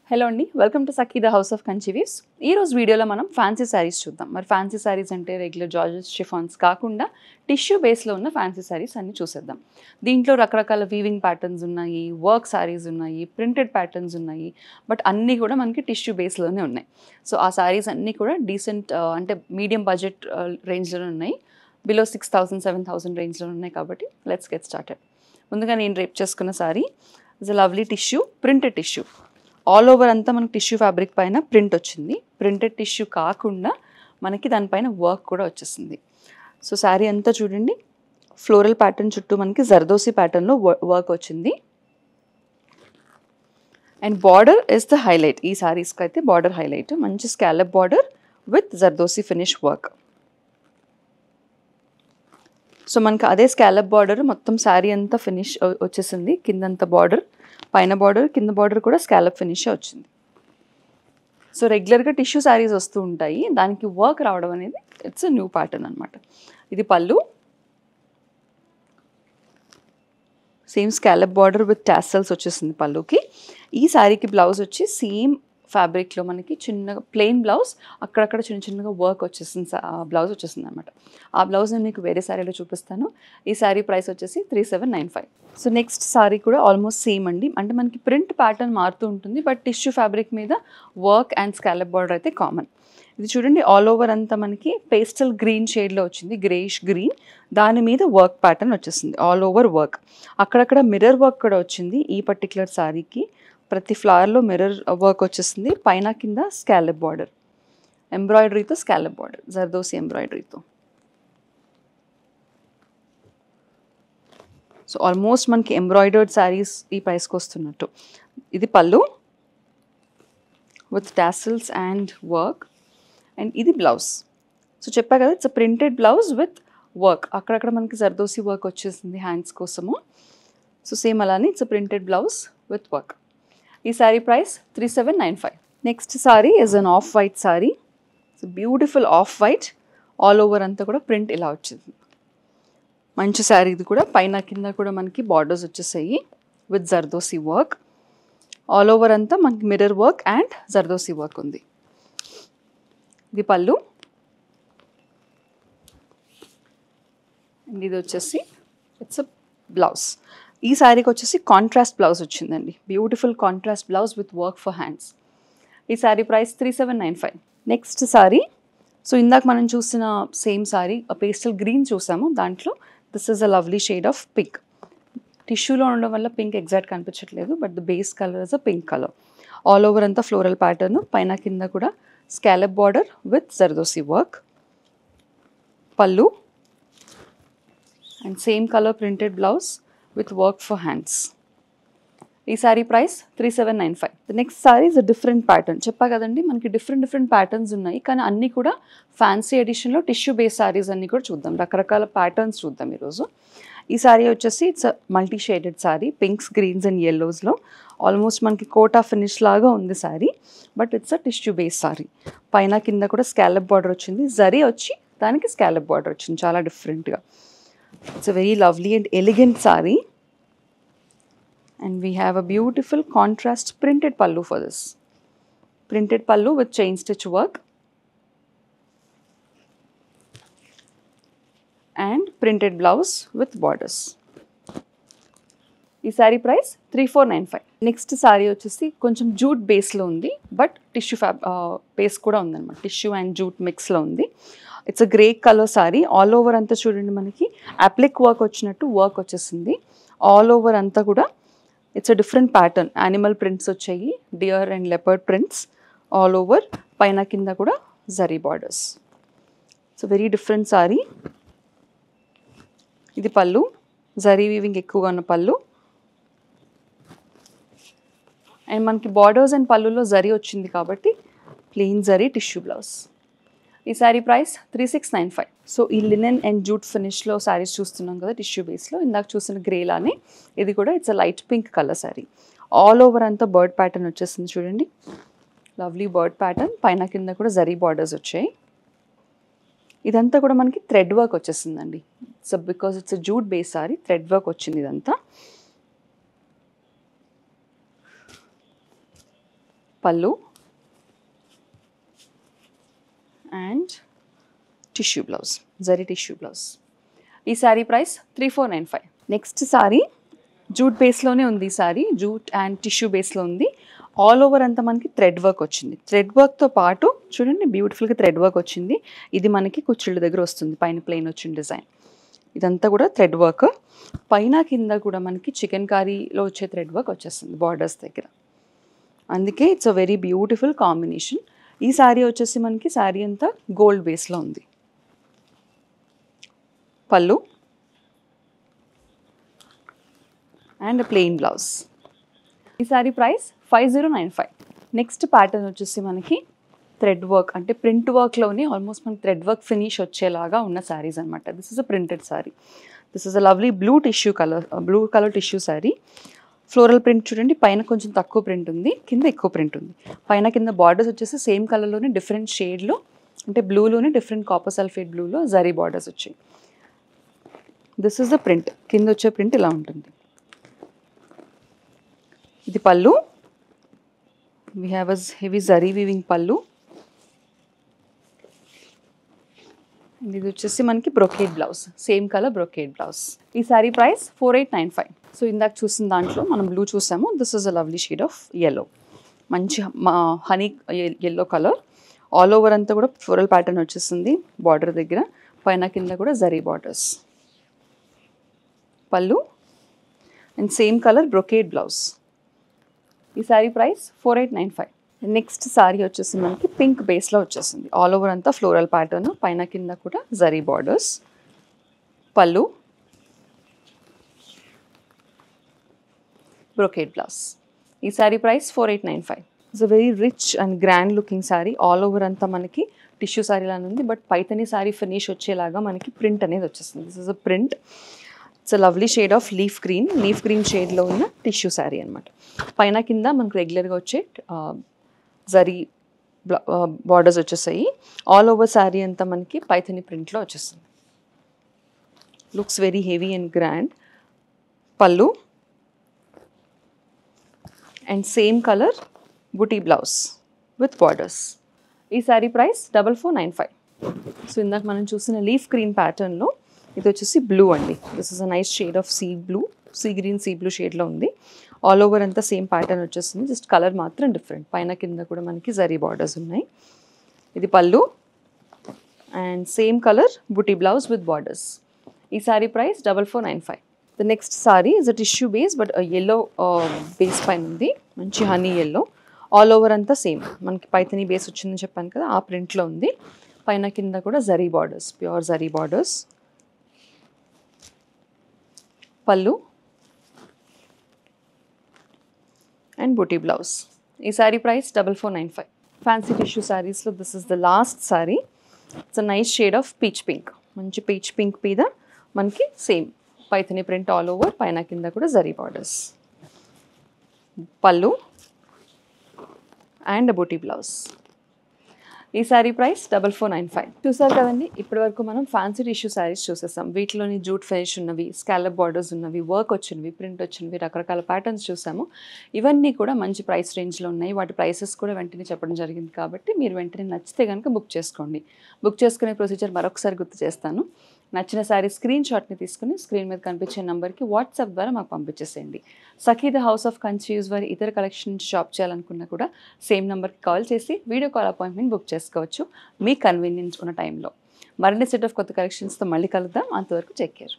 Hello అండి, welcome to Sakhi the house of Kanchi weaves. ఈ రోజు వీడియోలో మనం ఫ్యాన్సీ శారీస్ చూద్దాం. మరి ఫ్యాన్సీ శారీస్ అంటే రెగ్యులర్ జార్జెస్ షిఫాన్స్ కాకుండా టిష్యూ బేస్లో ఉన్న ఫ్యాన్సీ శారీస్ అన్ని చూసేద్దాం. దీంట్లో రకరకాల వీవింగ్ ప్యాటర్న్స్ ఉన్నాయి, వర్క్ శారీస్ ఉన్నాయి, ప్రింటెడ్ ప్యాటర్న్స్ ఉన్నాయి, బట్ అన్నీ కూడా మనకి టిష్యూ బేస్లోనే ఉన్నాయి. సో ఆ శారీస్ అన్నీ కూడా డీసెంట్ అంటే మీడియం బడ్జెట్ రేంజ్లో ఉన్నాయి. బిలో 6,000 7,000 రేంజ్లో ఉన్నాయి. కాబట్టి లెట్స్ గెట్ స్టార్టెడ్. ముందుగా నేను రేప్ చేసుకున్న sari is a lovely tissue, printed tissue. All over అంతా మనకి టిష్యూ ఫ్యాబ్రిక్ పైన ప్రింట్ వచ్చింది. ప్రింటెడ్ టిష్యూ కాకుండా మనకి దానిపైన వర్క్ కూడా వచ్చేసింది. సో శారీ అంతా చూడండి, ఫ్లోరల్ ప్యాటర్న్ చుట్టూ మనకి జర్దోసి ప్యాటర్న్లో వర్క్ వచ్చింది. And border is the highlight. ఈ శారీస్కి అయితే బార్డర్ హైలైట్. మంచి scallop border with zardozi finish work. So మనకి అదే స్కాలప్ బార్డర్ మొత్తం శారీ అంతా ఫినిష్ వచ్చేసింది. కిందంతా బార్డర్, పైన బార్డర్, కింద బార్డర్ కూడా స్కాలప్ ఫినిష్ వచ్చింది. సో రెగ్యులర్గా టిష్యూ శారీస్ వస్తూ ఉంటాయి, దానికి వర్క్ రావడం అనేది ఇట్స్ న్యూ ప్యాటర్న్ అనమాట. ఇది పళ్ళు, same scallop border with tassels వచ్చేసింది పళ్ళుకి. ఈ శారీకి బ్లౌజ్ వచ్చి సేమ్ ఫ్యాబ్రిక్లో మనకి చిన్నగా ప్లెయిన్ బ్లౌజ్, అక్కడక్కడ చిన్న చిన్నగా వర్క్ వచ్చేసింది, బ్లౌజ్ వచ్చేసింది అనమాట. ఆ బ్లౌజ్ నేను మీకు వేరే శారీలో చూపిస్తాను. ఈ శారీ ప్రైస్ వచ్చేసి 3795. సో నెక్స్ట్ శారీ కూడా ఆల్మోస్ట్ సేమ్ అండి. అంటే మనకి ప్రింట్ ప్యాటర్న్ మారుతూ ఉంటుంది, బట్ టిష్యూ ఫ్యాబ్రిక్ మీద వర్క్ అండ్ స్కాలప్ బార్డర్ అయితే కామన్. ఇది చూడండి, ఆల్ ఓవర్ అంతా మనకి పేస్టల్ గ్రీన్ షేడ్లో వచ్చింది, గ్రేయిష్ గ్రీన్. దాని మీద వర్క్ ప్యాటర్న్ వచ్చేసింది, ఆల్ ఓవర్ వర్క్. అక్కడక్కడ మిర్రర్ వర్క్ కూడా వచ్చింది. ఈ పర్టికులర్ శారీకి ప్రతి ఫ్లవర్లో మిర్రర్ వర్క్ వచ్చేసింది. పైన కింద స్కాలప్ బార్డర్, ఎంబ్రాయిడరీతో స్కాలప్ బార్డర్, జర్దోసి ఎంబ్రాయిడరీతో. సో ఆల్మోస్ట్ మనకి ఎంబ్రాయిడర్డ్ శారీస్ ఈ ప్రైస్కి వస్తున్నట్టు. ఇది పళ్ళు with tassels and work. And ఇది బ్లౌజ్. సో చెప్పా కదా, it's printed blouse with work. అక్కడక్కడ మనకి జర్దోసి వర్క్ వచ్చేసింది హ్యాండ్స్ కోసము. సో సేమ్ అలానే it's printed blouse with work. ఈ saree price 3795. Next saree is an off white saree. So beautiful off white, all over అంతా కూడా ప్రింట్ ఇలా వచ్చింది. మంచి శారీ ఇది కూడా. పైన కింద కూడా మనకి బార్డర్స్ వచ్చేసాయి with zardozi work. All over అంతా మనకి mirror work and zardozi work ఉంది. ఇది పళ్ళు, అండ్ ఇది వచ్చేసి ఇట్స్ అ బ్లౌజ్. ఈ శారీకి వచ్చేసి కాంట్రాస్ట్ బ్లౌజ్ వచ్చిందండి, beautiful contrast blouse with work for hands. ఈ saree price 3795. Next saree, so ఇందాక మనం చూసిన సేమ్ శారీ పేస్టల్ గ్రీన్ చూసాము, దాంట్లో this is a lovely shade of pink. టిష్యూలో ఉండడం వల్ల పింక్ ఎగ్జాక్ట్ కనిపించట్లేదు, but the base colour is a pink colour. All over అంతా ఫ్లోరల్ ప్యాటర్న్, పైన కింద కూడా scallop border with zardozi work. పళ్ళు and same colour printed blouse with work for hands. ఈ saree price 3795. The next saree is a different pattern. చెప్పా కదండి, మనకి different patterns ఉన్నాయి, కానీ అన్నీ కూడా ఫ్యాన్సీ ఎడిషన్లో టిష్యూ బేస్ శారీస్ అన్నీ కూడా చూద్దాం. రకరకాల ప్యాటర్న్స్ చూద్దాం ఈరోజు. ఈ శారీ వచ్చేసి it's multi shaded saree, pinks, greens and ఎల్లోస్లో. ఆల్మోస్ట్ మనకి కోటా ఫినిష్ లాగా ఉంది saree, but it's a tissue base saree. పైన కింద కూడా స్కాలప్ బార్డర్ వచ్చింది, జరీ వచ్చి దానికి స్కాలప్ బార్డర్ వచ్చింది, చాలా డిఫరెంట్గా. It's a very lovely and elegant saree, and we have a beautiful contrast printed pallu for this. Printed pallu with chain stitch work and printed blouse with borders. ఈ saree price 3495. Next sari వచ్చేసి కొంచెం jute బేస్లో ఉంది, but tissue base కూడా ఉందన్నమాట. Tissue and jute మిక్స్లో ఉంది. It's a grey colour saree. All over అంతా చూడండి, మనకి అప్లిక్ వర్క్ వచ్చినట్టు వర్క్ వచ్చేసింది. ఆల్ ఓవర్ అంతా కూడా it's a different pattern. Animal prints వచ్చాయి, deer and leopard prints all over. పైన కింద కూడా zari borders. So very different saree. ఇది పళ్ళు, జరీ వీవింగ్ ఎక్కువగా ఉన్న పళ్ళు. అండ్ మనకి బార్డర్స్ అండ్ పళ్ళులో జరీ వచ్చింది కాబట్టి ప్లెయిన్ జరీ టిష్యూ బ్లౌజ్. ఈ శారీ ప్రైస్ 3695. సో ఈ లినెన్ అండ్ జూట్ ఫినిష్లో శారీస్ చూస్తున్నాం కదా టిష్యూ బేస్లో. ఇందాక చూసిన గ్రేలానే ఇది కూడా it's a light pink colour saree. All over అంతా బర్డ్ ప్యాటర్న్ వచ్చేసింది చూడండి, లవ్లీ బర్డ్ ప్యాటర్న్. పైన కింద కూడా జరీ బార్డర్స్ వచ్చాయి. ఇదంతా కూడా మనకి థ్రెడ్ వర్క్ వచ్చేసిందండి. So because it's a jute base saree, thread work వచ్చింది ఇదంతా. పళ్ళు and tissue blouse, zari tissue blouse. ఈ saree price 3495. Next saree jute బేస్లోనే ఉంది. ఈ శారీ జూట్ అండ్ టిష్యూ బేస్లో ఉంది. ఆల్ ఓవర్ అంతా మనకి థ్రెడ్ వర్క్ వచ్చింది. థ్రెడ్ వర్క్తో పాటు చూడండి బ్యూటిఫుల్గా థ్రెడ్ వర్క్ వచ్చింది. ఇది మనకి కుచ్చిళ్ళ దగ్గర వస్తుంది, పైన ప్లెయిన్ వచ్చిన డిజైన్. ఇదంతా కూడా థ్రెడ్ వర్క్. పైన కింద కూడా మనకి చికెన్ కర్రీలో వచ్చే థ్రెడ్ వర్క్ వచ్చేస్తుంది బార్డర్స్ దగ్గర. అందుకే it's a very beautiful combination. ఈ శారీ వచ్చేసి మనకి శారీ అంతా గోల్డ్ బేస్లో ఉంది. పళ్ళు అండ్ ప్లెయిన్ బ్లౌజ్. ఈ శారీ ప్రైస్ 5095. నెక్స్ట్ ప్యాటర్న్ వచ్చేసి మనకి థ్రెడ్ వర్క్ అంటే ప్రింట్ వర్క్లోనే ఆల్మోస్ట్ మనకి థ్రెడ్ వర్క్ ఫినిష్ వచ్చేలాగా ఉన్న శారీస్ అనమాట. This is a printed sari. This is a lovely blue colour tissue sari. Floral print చూడండి, పైన కొంచెం తక్కువ ప్రింట్ ఉంది, కింద ఎక్కువ ప్రింట్ ఉంది. పైన కింద బార్డర్స్ వచ్చేసి సేమ్ కలర్లోనే డిఫరెంట్ షేడ్లో, అంటే బ్లూలోనే డిఫరెంట్ కాపర్ సల్ఫేట్ బ్లూలో జరీ బార్డర్స్ వచ్చాయి. This is the print. కింద వచ్చే ప్రింట్ ఇలా ఉంటుంది. ఇది పళ్ళు. We have a heavy zari weaving పళ్ళు. ఇది వచ్చేసి మనకి brocade blouse, same colour brocade blouse. ఈ శారీ ప్రైస్ 4895. సో ఇందాక చూసిన దాంట్లో మనం బ్లూ చూసాము. This is a lovely shade of yellow, మంచి honey yellow colour. All over అంతా కూడా ఫ్లోరల్ ప్యాటర్న్ వచ్చేస్తుంది బార్డర్ దగ్గర, పైన కింద కూడా జరీ బార్డర్స్. పళ్ళు and same colour brocade blouse. ఈ శారీ ప్రైస్ 4895. నెక్స్ట్ శారీ వచ్చేసి మనకి పింక్ బేస్లో వచ్చేసింది. ఆల్ ఓవర్ అంతా ఫ్లోరల్ ప్యాటర్న్, పైన కింద కూడా జరీ బార్డర్స్. పళ్ళు బ్రొకేడ్ బ్లౌజ్. ఈ saree price 4895. It's a very rich and grand looking sari. All over అంతా మనకి టిష్యూ శారీ లాగా ఉంది, బట్ పైతని శారీ ఫినిష్ వచ్చేలాగా మనకి ప్రింట్ అనేది వచ్చేస్తుంది. This is a print. It's a lovely shade of leaf green షేడ్లో ఉన్న టిష్యూ శారీ అనమాట. పైన కింద మనకు రెగ్యులర్గా వచ్చే జరీ బార్డర్స్ వచ్చేసాయి. ఆల్ ఓవర్ శారీ అంతా మనకి పైథని ప్రింట్లో వచ్చేస్తుంది. Looks very heavy and grand. పళ్ళు and same colour buti blouse with borders. ఈ శారీ ప్రైస్ 4495. సో ఇందాక మనం చూసిన లీఫ్ గ్రీన్ ప్యాటర్న్లో ఇది వచ్చేసి బ్లూ అండి. This is a nice shade of sea green షేడ్లో ఉంది. ఆల్ ఓవర్ అంతా సేమ్ ప్యాటర్న్ వచ్చేస్తుంది, జస్ట్ కలర్ మాత్రం డిఫరెంట్. పైన కింద కూడా మనకి జరీ బార్డర్స్ ఉన్నాయి. ఇది పళ్ళు and same colour buti blouse with borders. ఈ saree price 4495. The next saree is a tissue base, but yellow base పైన ఉంది, మంచి హనీ yellow. ఆల్ ఓవర్ అంతా సేమ్ మనకి పైథనీ బేస్ వచ్చిందని చెప్పాను కదా, ఆ ప్రింట్లో ఉంది. పైన కింద కూడా zari borders, pure zari borders. పళ్ళు అండ్ బుటీ బ్లౌజ్. ఈ శారీ ప్రైస్ 4495. ఫ్యాన్సీ టిష్యూ శారీస్లో this is the last saree. It's a nice shade of peach pink, మంచి పీచ్ పింక్ మీద మనకి same Paithani print all over, పైన కింద కూడా జరీ బార్డర్స్. పళ్ళు అండ్ బుటీ బ్లౌజ్. ఈ శారీ ప్రైస్ 4495. చూసారు కదండి, ఇప్పటి వరకు మనం ఫ్యాన్సీ టిష్యూ శారీస్ చూసేసాం. వీటిలోని జూట్ ఫినిష్ ఉన్నవి, స్కాలప్ బార్డర్స్ ఉన్నవి, వర్క్ వచ్చినవి, ప్రింట్ వచ్చినవి, రకరకాల ప్యాటర్న్స్ చూసాము. ఇవన్నీ కూడా మంచి ప్రైస్ రేంజ్లో ఉన్నాయి. వాటి ప్రైసెస్ కూడా వెంటనే చెప్పడం జరిగింది కాబట్టి మీరు వెంటనే నచ్చితే కనుక బుక్ చేసుకోండి. బుక్ చేసుకునే ప్రొసీజర్ మరొకసారి గుర్తు చేస్తాను. నచ్చిన శారీ స్క్రీన్ షాట్ని తీసుకుని స్క్రీన్ మీద కనిపించే నెంబర్కి వాట్సాప్ ద్వారా మాకు పంపించేసేయండి. సఖీ ద హౌస్ ఆఫ్ కన్ఫ్యూజ్ వారి ఇతర కలెక్షన్ షాప్ చేయాలనుకున్నా కూడా సేమ్ నెంబర్కి కాల్ చేసి వీడియో కాల్ అపాయింట్మెంట్ బుక్ చేసుకోవచ్చు మీ కన్వీనియన్స్ ఉన్న టైంలో. మరిన్ని సెట్ ఆఫ్ కొత్త కలెక్షన్స్తో మళ్ళీ కలుద్దాం. అంతవరకు టేక్ కేర్.